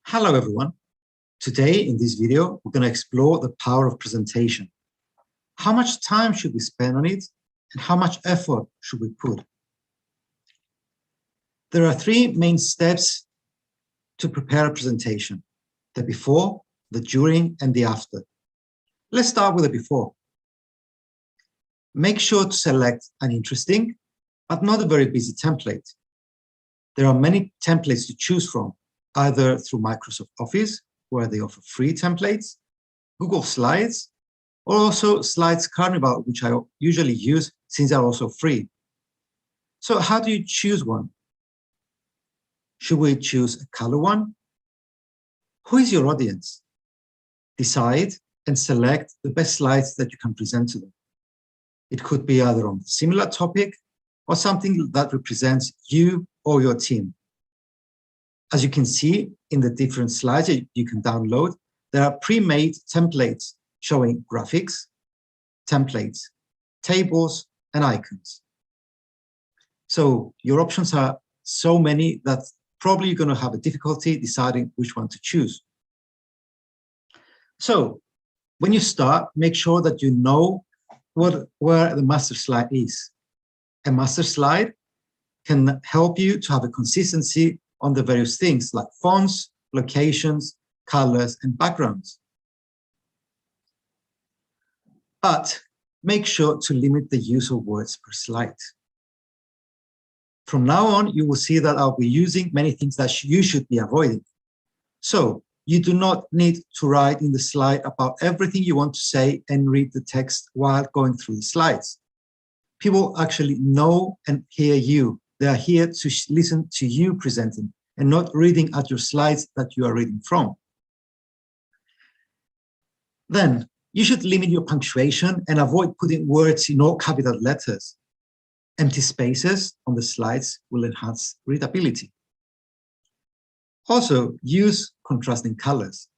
Hello everyone. Today in this video, we're going to explore the power of presentation. How much time should we spend on it and how much effort should we put? There are three main steps to prepare a presentation: the before, the during, and the after. Let's start with the before. Make sure to select an interesting, but not a very busy template. There are many templates to choose from, either through Microsoft Office, where they offer free templates, Google Slides, or also Slides Carnival, which I usually use since they're also free. So how do you choose one? Should we choose a color one? Who is your audience? Decide and select the best slides that you can present to them. It could be either on a similar topic or something that represents you or your team. As you can see in the different slides you can download, there are pre-made templates showing graphics, templates, tables, and icons. So your options are so many that probably you're going to have a difficulty deciding which one to choose. So when you start, make sure that you know where the master slide is. A master slide can help you to have a consistency on the various things like fonts, locations, colors, and backgrounds. But make sure to limit the use of words per slide. From now on, you will see that I'll be using many things that you should be avoiding. So you do not need to write in the slide about everything you want to say and read the text while going through the slides. People actually know and hear you. They are here to listen to you presenting and not reading at your slides that you are reading from. Then you should limit your punctuation and avoid putting words in all capital letters. Empty spaces on the slides will enhance readability. Also, use contrasting colors.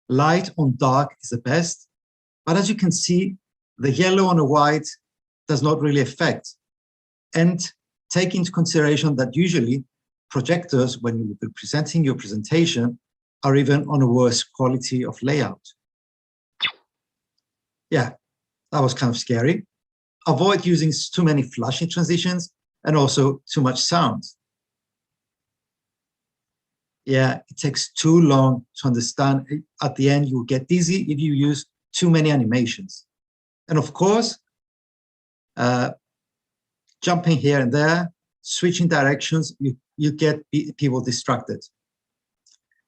Light on dark is the best, but as you can see, the yellow on a white does not really affect. And take into consideration that usually projectors, when you will be presenting your presentation, are even on a worse quality of layout. Yeah, that was kind of scary. Avoid using too many flashing transitions and also too much sound. Yeah, it takes too long to understand. At the end, you'll get dizzy if you use too many animations. And of course, jumping here and there, switching directions, you get people distracted.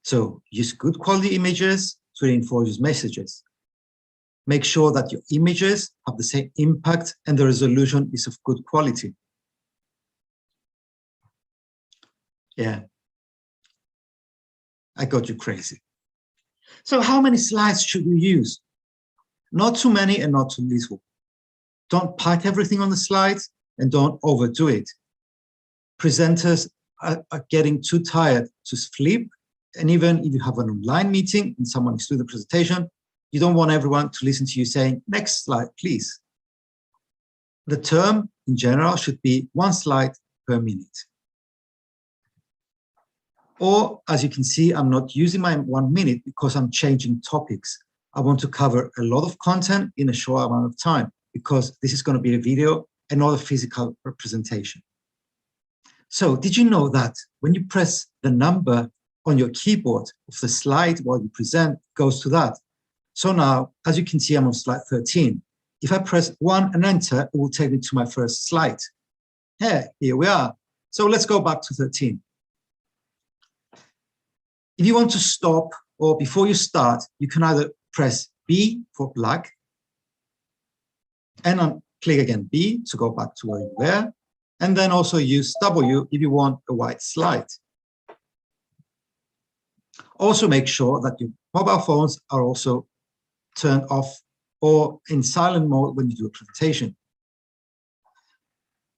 So use good quality images to reinforce your messages. Make sure that your images have the same impact and the resolution is of good quality. Yeah, I got you crazy. So how many slides should you use? Not too many and not too little. Don't pack everything on the slides and don't overdo it. Presenters are getting too tired to flip, and even if you have an online meeting and someone is doing the presentation, you don't want everyone to listen to you saying, next slide, please. The term in general should be 1 slide per minute. Or, as you can see, I'm not using my 1 minute because I'm changing topics. I want to cover a lot of content in a short amount of time because this is going to be a video and not a physical representation. So did you know that when you press the number on your keyboard of the slide while you present, it goes to that? So now, as you can see, I'm on slide 13. If I press 1 and enter, it will take me to my first slide. Here we are. So let's go back to 13. If you want to stop or before you start, you can either press B for black and click again B to go back to where you were. And then also use W if you want a white slide. Also make sure that your mobile phones are also turned off or in silent mode when you do a presentation.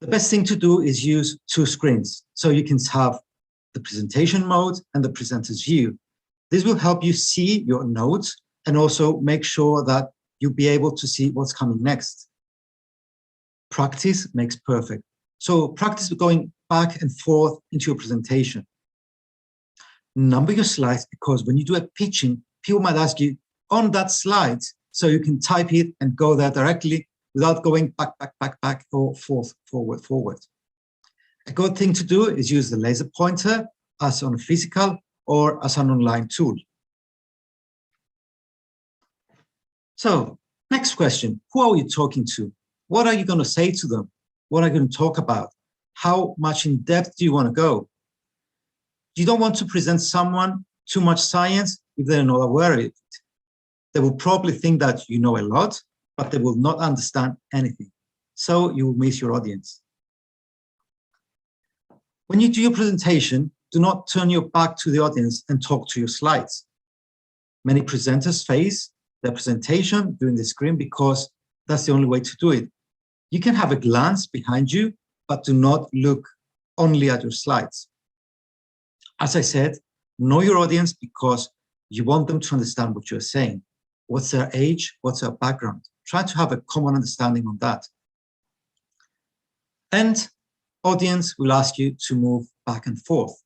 The best thing to do is use 2 screens. So you can have the presentation mode and the presenter's view. This will help you see your notes and also make sure that you'll be able to see what's coming next. Practice makes perfect. So practice going back and forth into your presentation. Number your slides, because when you do a pitching, people might ask you on that slide, so you can type it and go there directly without going back, or forward. A good thing to do is use the laser pointer as on a physical or as an online tool. So, next question, who are you talking to? What are you going to say to them? What are you going to talk about? How much in depth do you want to go? You don't want to present someone too much science if they're not aware of it. They will probably think that you know a lot, but they will not understand anything. So you will miss your audience. When you do your presentation, do not turn your back to the audience and talk to your slides. Many presenters face their presentation during the screen because that's the only way to do it. You can have a glance behind you, but do not look only at your slides. As I said, know your audience because you want them to understand what you're saying. What's their age? What's their background? Try to have a common understanding on that. And audience will ask you to move back and forth.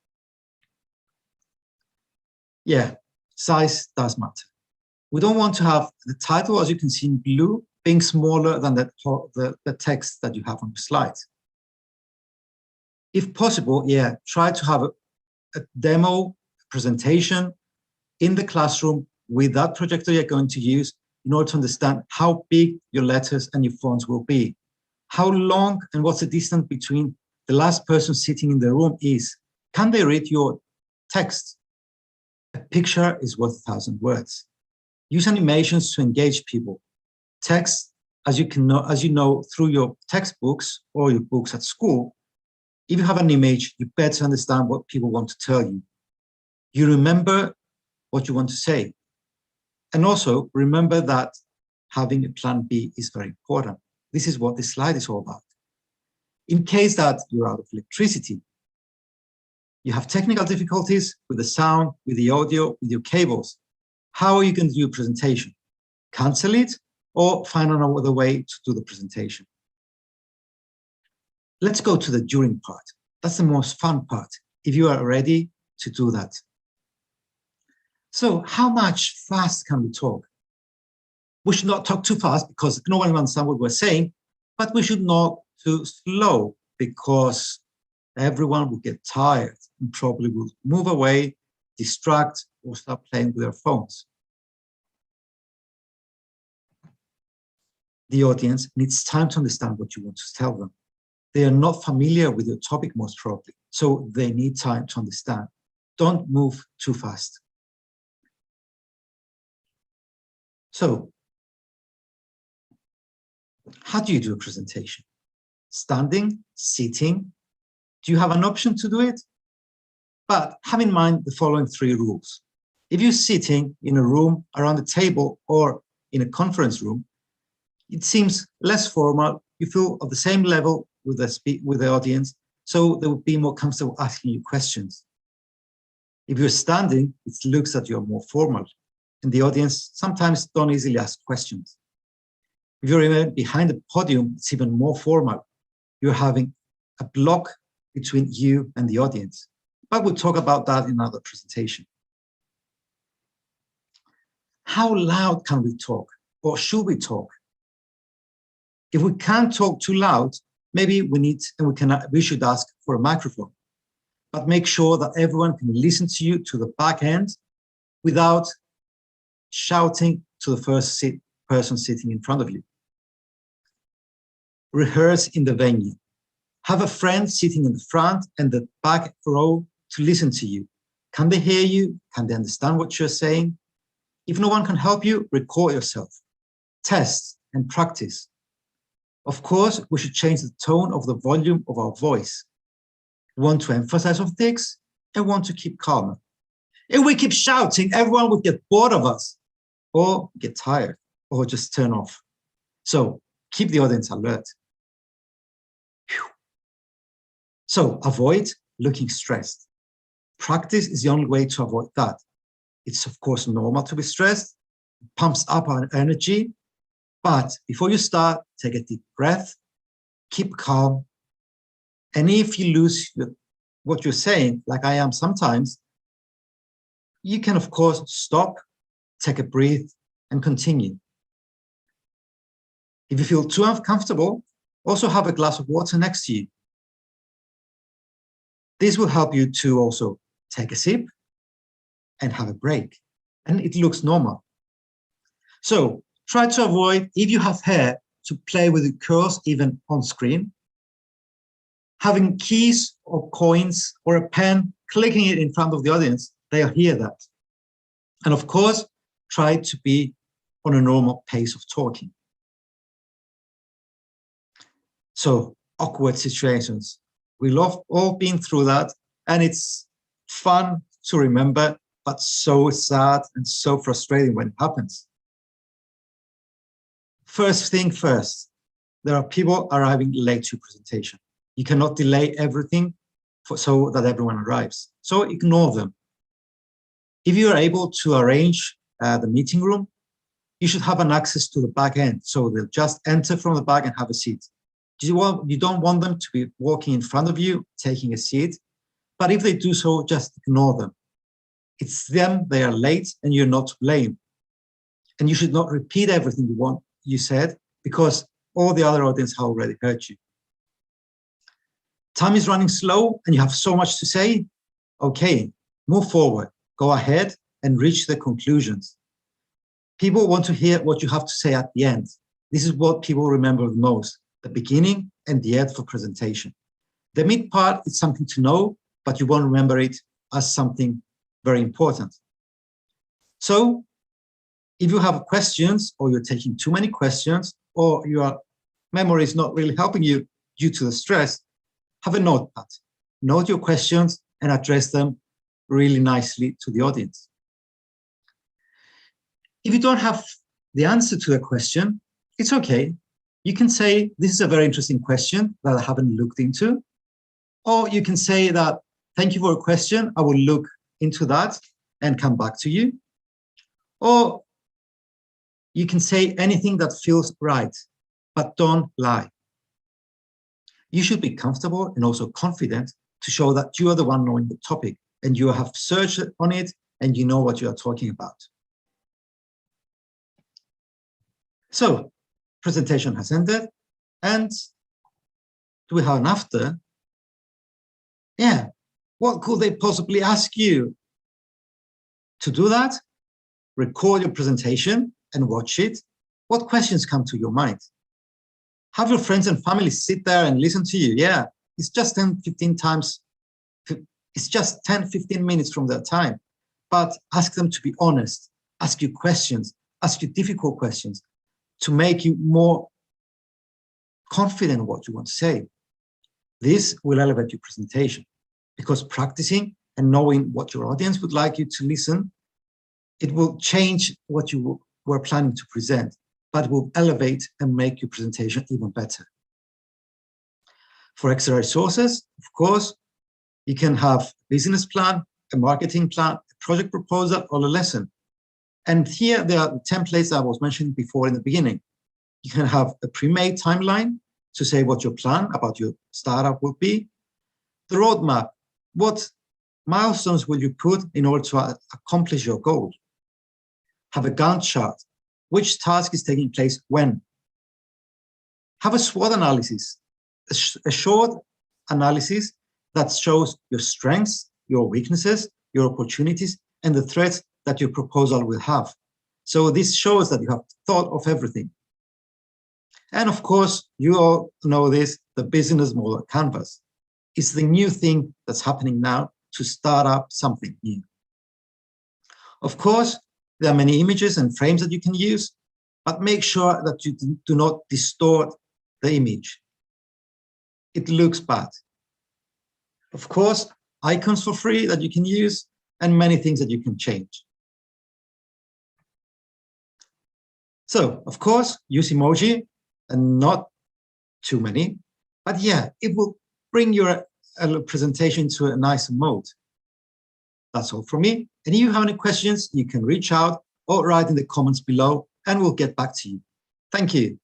Yeah, size does matter. We don't want to have the title, as you can see in blue, being smaller than the text that you have on the slides. If possible, yeah, try to have a demo presentation in the classroom with that projector you're going to use in order to understand how big your letters and your fonts will be, how long and what's the distance between the last person sitting in the room is. Can they read your text? A picture is worth 1,000 words. Use animations to engage people. Text, as you know through your textbooks or your books at school, if you have an image, you better understand what people want to tell you. You remember what you want to say. And also remember that having a plan B is very important. This is what this slide is all about. In case that you're out of electricity, you have technical difficulties with the sound, with the audio, with your cables. How are you going to do your presentation? Cancel it or find another way to do the presentation. Let's go to the during part. That's the most fun part, if you are ready to do that. So how much fast can we talk? We should not talk too fast because no one will understand what we're saying, but we should not too slow because everyone will get tired and probably will move away, distract, or start playing with their phones. The audience needs time to understand what you want to tell them. They are not familiar with your topic most probably, so they need time to understand. Don't move too fast. So, how do you do a presentation? Standing, sitting? Do you have an option to do it? But have in mind the following 3 rules. If you're sitting in a room around a table or in a conference room, it seems less formal. You feel at the same level with the audience, so they will be more comfortable asking you questions. If you're standing, it looks that you're more formal, and the audience sometimes don't easily ask questions. If you're even behind the podium, it's even more formal. You're having a block between you and the audience. But we'll talk about that in another presentation. How loud can we talk, or should we talk? If we can't talk too loud, maybe we should ask for a microphone. But make sure that everyone can listen to you to the back end without shouting to the first person sitting in front of you. Rehearse in the venue. Have a friend sitting in the front and the back row to listen to you. Can they hear you? Can they understand what you're saying? If no one can help you, record yourself. Test and practice. Of course, we should change the tone of the volume of our voice. We want to emphasize on things and want to keep calmer. If we keep shouting, everyone would get bored of us or get tired or just turn off. So keep the audience alert. Whew. So avoid looking stressed. Practice is the only way to avoid that. It's of course normal to be stressed. It pumps up our energy. But before you start, take a deep breath, keep calm. And if you lose what you're saying, like I am sometimes, You can, of course, stop, take a breath, and continue. If you feel too uncomfortable, also have a glass of water next to you. This will help you to also take a sip and have a break, and it looks normal. So try to avoid, if you have hair, to play with the curls even on screen. Having keys or coins or a pen, clicking it in front of the audience, they'll hear that. And of course, try to be on a normal pace of talking. So awkward situations. We love all being through that, and it's fun to remember, but so sad and so frustrating when it happens. First thing first, there are people arriving late to your presentation. You cannot delay everything so that everyone arrives. So ignore them. If you are able to arrange the meeting room, you should have an access to the back end. So they'll just enter from the back and have a seat. You don't want them to be walking in front of you, taking a seat. But if they do so, just ignore them. It's them, they are late, and you're not to blame. And you should not repeat everything you said, because all the other audience have already heard you. Time is running slow and you have so much to say. Okay, move forward, go ahead and reach the conclusions. People want to hear what you have to say at the end. This is what people remember the most, the beginning and the end of a presentation. The mid part is something to know, but you won't remember it as something very important. So if you have questions, or you're taking too many questions, or your memory is not really helping you due to the stress, have a notepad. Note your questions and address them really nicely to the audience. If you don't have the answer to a question, it's okay. You can say, this is a very interesting question that I haven't looked into. Or you can say that, thank you for a question, I will look into that and come back to you. Or you can say anything that feels right, but don't lie. You should be comfortable and also confident to show that you are the one knowing the topic and you have searched on it and you know what you are talking about. So, presentation has ended, and do we have an after? Yeah, what could they possibly ask you? To do that, record your presentation and watch it. What questions come to your mind? Have your friends and family sit there and listen to you. Yeah, it's just 10-15 minutes from their time. But ask them to be honest, ask you questions, ask you difficult questions to make you more confident in what you want to say. This will elevate your presentation, because practicing and knowing what your audience would like you to listen, it will change what you were planning to present, but it will elevate and make your presentation even better. For extra resources, of course, you can have a business plan, a marketing plan, a project proposal, or a lesson. And here there are the templates I was mentioning before in the beginning. You can have a pre-made timeline to say what your plan about your startup will be. The roadmap, what milestones will you put in order to accomplish your goal? Have a Gantt chart. Which task is taking place when? Have a SWOT analysis, a short analysis that shows your strengths, your weaknesses, your opportunities, and the threats that your proposal will have. So this shows that you have thought of everything. And of course, you all know this, the business model canvas. It's the new thing that's happening now to start up something new. Of course, there are many images and frames that you can use, but make sure that you do not distort the image. It looks bad. Of course, icons for free that you can use, and many things that you can change. So, of course, use emoji, and not too many, but yeah, it will bring your presentation to a nicer mode. That's all from me. And if you have any questions, you can reach out or write in the comments below, and we'll get back to you. Thank you.